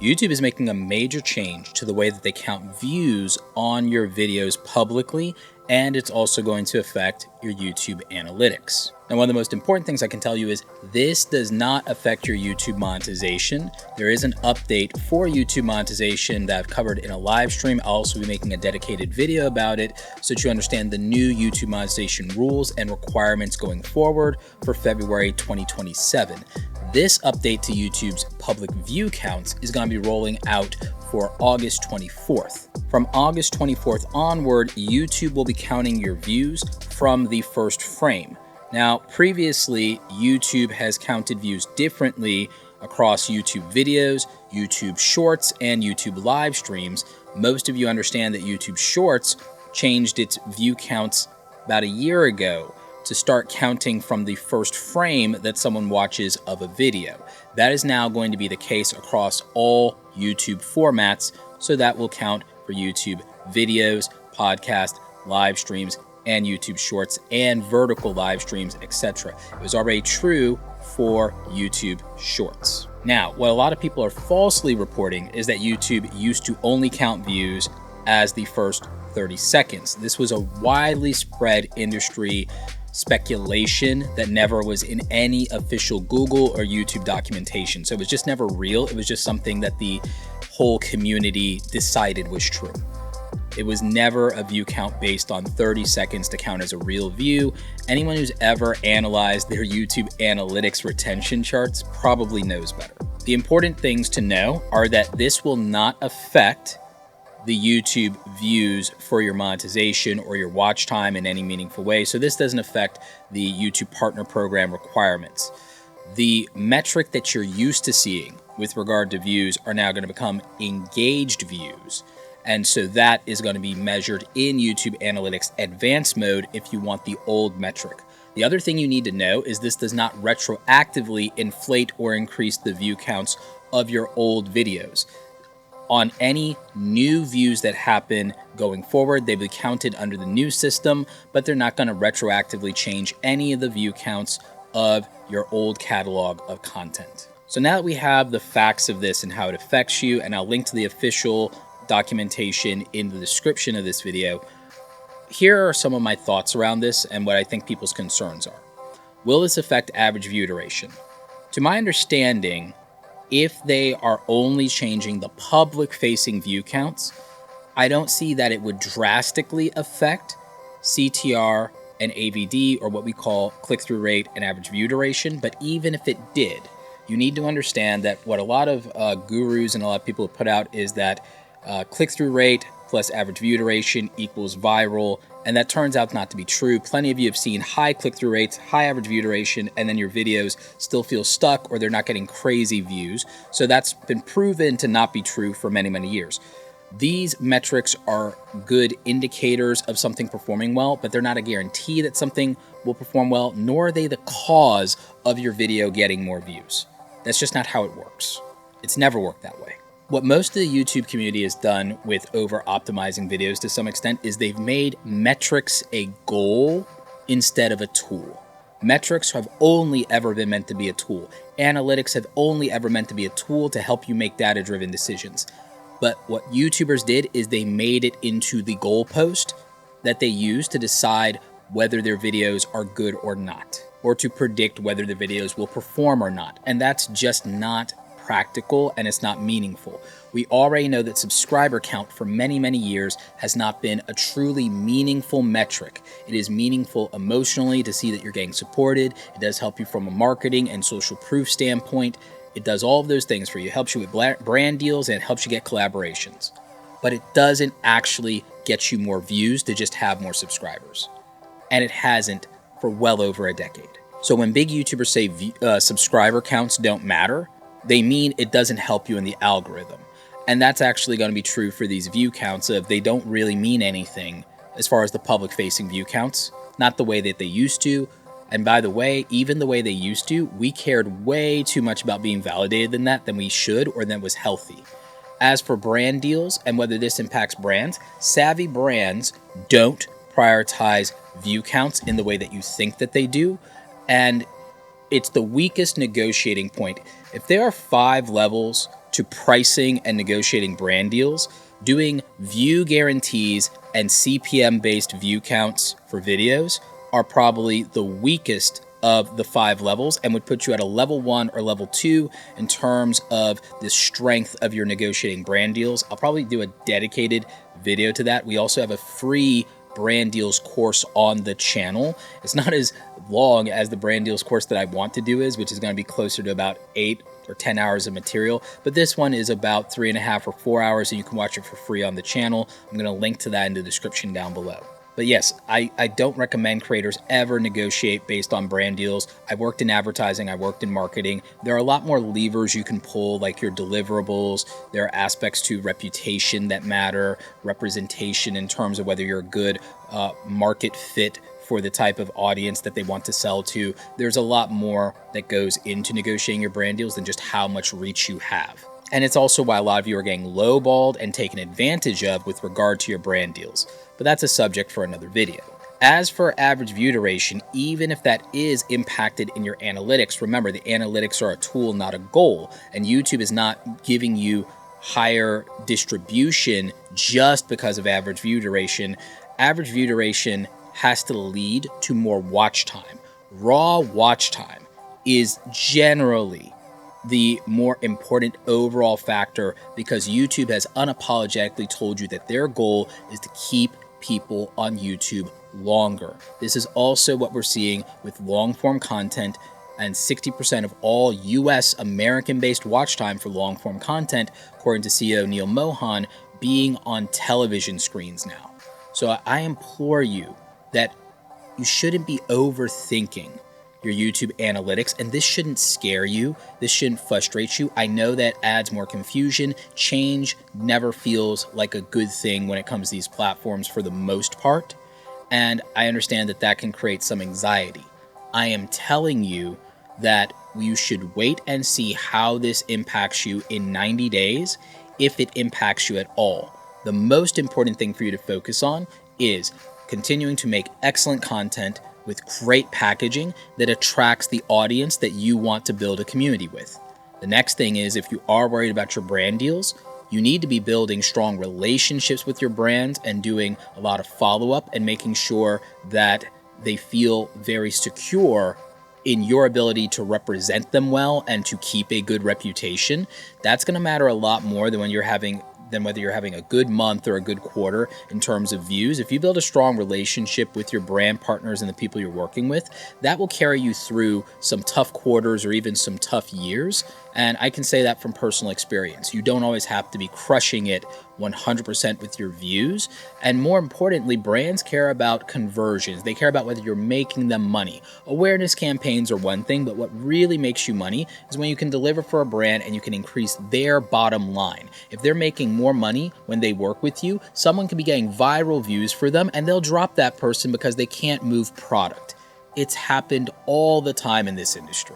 YouTube is making a major change to the way that they count views on your videos publicly, and it's also going to affect your YouTube analytics. Now, one of the most important things I can tell you is this does not affect your YouTube monetization. There is an update for YouTube monetization that I've covered in a live stream. I'll also be making a dedicated video about it so that you understand the new YouTube monetization rules and requirements going forward for February 2027. This update to YouTube's public view counts is going to be rolling out for August 24th. From August 24th onward, YouTube will be counting your views from the first frame. Now, previously, YouTube has counted views differently across YouTube videos, YouTube Shorts, and YouTube live streams. Most of you understand that YouTube Shorts changed its view counts about a year ago to start counting from the first frame that someone watches of a video. That is now going to be the case across all YouTube formats, so that will count for YouTube videos, podcasts, live streams, and YouTube Shorts, and vertical live streams, etc. It was already true for YouTube Shorts. Now, what a lot of people are falsely reporting is that YouTube used to only count views as the first 30 seconds. This was a widely spread industry speculation that never was in any official Google or YouTube documentation. So it was just never real. It was just something that the whole community decided was true. It was never a view count based on 30 seconds to count as a real view. Anyone who's ever analyzed their YouTube analytics retention charts probably knows better. The important things to know are that this will not affect the YouTube views for your monetization or your watch time in any meaningful way. So this doesn't affect the YouTube Partner Program requirements. The metric that you're used to seeing with regard to views are now going to become engaged views. And so that is going to be measured in YouTube Analytics Advanced mode if you want the old metric. The other thing you need to know is this does not retroactively inflate or increase the view counts of your old videos. On any new views that happen going forward, they'll be counted under the new system, but they're not going to retroactively change any of the view counts of your old catalog of content. So now that we have the facts of this and how it affects you, and I'll link to the official documentation in the description of this video, here are some of my thoughts around this and what I think people's concerns are. Will this affect average view duration? To my understanding, if they are only changing the public-facing view counts, I don't see that it would drastically affect CTR and AVD, or what we call click-through rate and average view duration. But even if it did, you need to understand that what a lot of gurus and a lot of people have put out is that click-through rate plus average view duration equals viral, and that turns out not to be true. Plenty of you have seen high click-through rates, high average view duration, and then your videos still feel stuck or they're not getting crazy views. So that's been proven to not be true for many, many years. These metrics are good indicators of something performing well, but they're not a guarantee that something will perform well, nor are they the cause of your video getting more views. That's just not how it works. It's never worked that way. What most of the YouTube community has done with over-optimizing videos to some extent is they've made metrics a goal instead of a tool. Metrics have only ever been meant to be a tool. Analytics have only ever meant to be a tool to help you make data-driven decisions. But what YouTubers did is they made it into the goalpost that they use to decide whether their videos are good or not, or to predict whether the videos will perform or not. And that's just not practical, and it's not meaningful. We already know that subscriber count for many, many years has not been a truly meaningful metric. It is meaningful emotionally to see that you're getting supported. It does help you from a marketing and social proof standpoint. It does all of those things for you. It helps you with brand deals, and it helps you get collaborations. But it doesn't actually get you more views to just have more subscribers. And it hasn't for well over a decade. So when big YouTubers say subscriber counts don't matter, they mean it doesn't help you in the algorithm. And that's actually going to be true for these view counts of they don't really mean anything as far as the public-facing view counts, not the way that they used to. And by the way, even the way they used to, we cared way too much about being validated than we should or than was healthy. As for brand deals and whether this impacts brands, savvy brands don't prioritize view counts in the way that you think that they do. And it's the weakest negotiating point. If there are 5 levels to pricing and negotiating brand deals, doing view guarantees and CPM-based view counts for videos are probably the weakest of the 5 levels and would put you at a level 1 or level 2 in terms of the strength of your negotiating brand deals. I'll probably do a dedicated video to that. We also have a free brand deals course on the channel. It's not as long as the brand deals course that I want to do is, which is going to be closer to about 8 or 10 hours of material, but this one is about 3.5 or 4 hours, and you can watch it for free on the channel. I'm going to link to that in the description down below. But yes, I don't recommend creators ever negotiate based on brand deals. I've worked in advertising, I worked in marketing. There are a lot more levers you can pull, like your deliverables. There are aspects to reputation that matter, representation in terms of whether you're a good market fit for the type of audience that they want to sell to. There's a lot more that goes into negotiating your brand deals than just how much reach you have. And it's also why a lot of you are getting lowballed and taken advantage of with regard to your brand deals. But that's a subject for another video. As for average view duration, even if that is impacted in your analytics, remember the analytics are a tool, not a goal. And YouTube is not giving you higher distribution just because of average view duration. Average view duration has to lead to more watch time. Raw watch time is generally the more important overall factor because YouTube has unapologetically told you that their goal is to keep people on YouTube longer. This is also what we're seeing with long-form content, and 60% of all US American-based watch time for long-form content, according to CEO Neil Mohan, being on television screens now. So I implore you that you shouldn't be overthinking your YouTube analytics, and this shouldn't scare you. This shouldn't frustrate you. I know that adds more confusion. Change never feels like a good thing when it comes to these platforms for the most part, and I understand that that can create some anxiety. I am telling you that you should wait and see how this impacts you in 90 days, if it impacts you at all. The most important thing for you to focus on is continuing to make excellent content with great packaging that attracts the audience that you want to build a community with. The next thing is, if you are worried about your brand deals, you need to be building strong relationships with your brands and doing a lot of follow-up and making sure that they feel very secure in your ability to represent them well and to keep a good reputation. That's going to matter a lot more than whether you're having a good month or a good quarter in terms of views. If you build a strong relationship with your brand partners and the people you're working with, that will carry you through some tough quarters or even some tough years. And I can say that from personal experience. You don't always have to be crushing it 100% with your views. And more importantly, brands care about conversions. They care about whether you're making them money. Awareness campaigns are one thing, but what really makes you money is when you can deliver for a brand and you can increase their bottom line. If they're making more money when they work with you, someone can be getting viral views for them and they'll drop that person because they can't move product. It's happened all the time in this industry.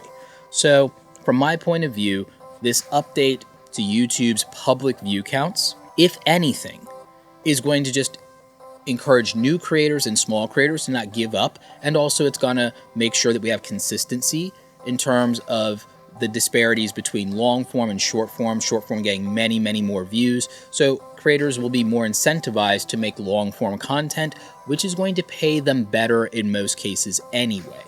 So from my point of view, this update to YouTube's public view counts, if anything, is going to just encourage new creators and small creators to not give up. And also it's going to make sure that we have consistency in terms of the disparities between long form and short form getting many, many more views. So creators will be more incentivized to make long form content, which is going to pay them better in most cases anyway.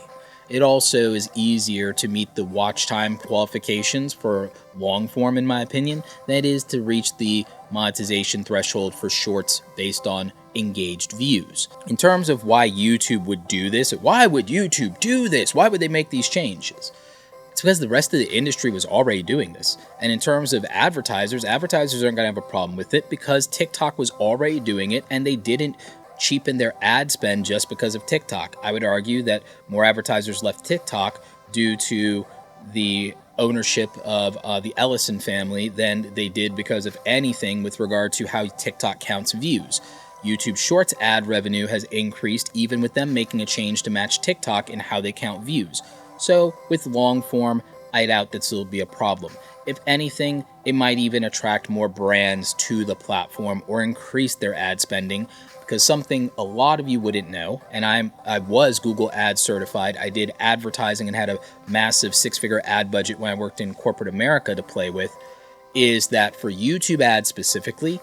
It also is easier to meet the watch time qualifications for long form, in my opinion, than it is to reach the monetization threshold for shorts based on engaged views. In terms of why YouTube would do this, why would YouTube do this? Why would they make these changes? It's because the rest of the industry was already doing this. And in terms of advertisers aren't going to have a problem with it because TikTok was already doing it and they didn't cheapen their ad spend just because of TikTok. I would argue that more advertisers left TikTok due to the ownership of the Ellison family than they did because of anything with regard to how TikTok counts views. YouTube Shorts ad revenue has increased even with them making a change to match TikTok in how they count views. So with long form, I doubt that this will be a problem. If anything, it might even attract more brands to the platform or increase their ad spending, because something a lot of you wouldn't know, and I was Google Ads certified. I did advertising and had a massive 6-figure ad budget when I worked in corporate America to play with, is that for YouTube ads specifically,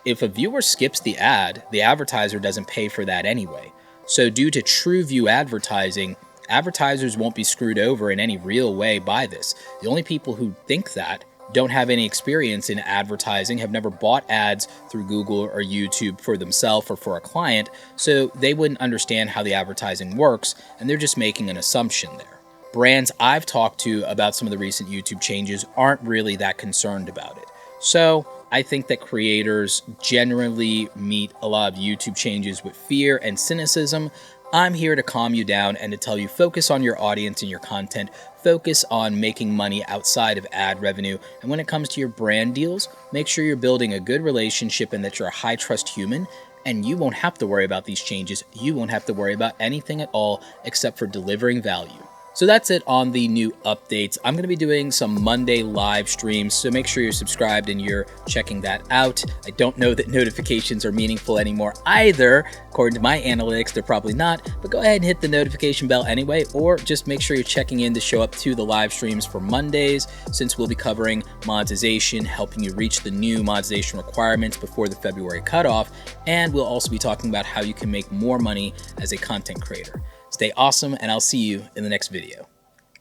if a viewer skips the ad, the advertiser doesn't pay for that anyway. So due to true view advertising, advertisers won't be screwed over in any real way by this. The only people who think that don't have any experience in advertising, have never bought ads through Google or YouTube for themselves or for a client, so they wouldn't understand how the advertising works, and they're just making an assumption there. Brands I've talked to about some of the recent YouTube changes aren't really that concerned about it. So I think that creators generally meet a lot of YouTube changes with fear and cynicism. I'm here to calm you down and to tell you focus on your audience and your content, focus on making money outside of ad revenue, and when it comes to your brand deals, make sure you're building a good relationship and that you're a high trust human, and you won't have to worry about these changes. You won't have to worry about anything at all except for delivering value. So that's it on the new updates. I'm going to be doing some Monday live streams, so make sure you're subscribed and you're checking that out. I don't know that notifications are meaningful anymore either. According to my analytics, they're probably not, but go ahead and hit the notification bell anyway, or just make sure you're checking in to show up to the live streams for Mondays, since we'll be covering monetization, helping you reach the new monetization requirements before the February cutoff, and we'll also be talking about how you can make more money as a content creator. Stay awesome, and I'll see you in the next video.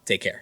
Take care.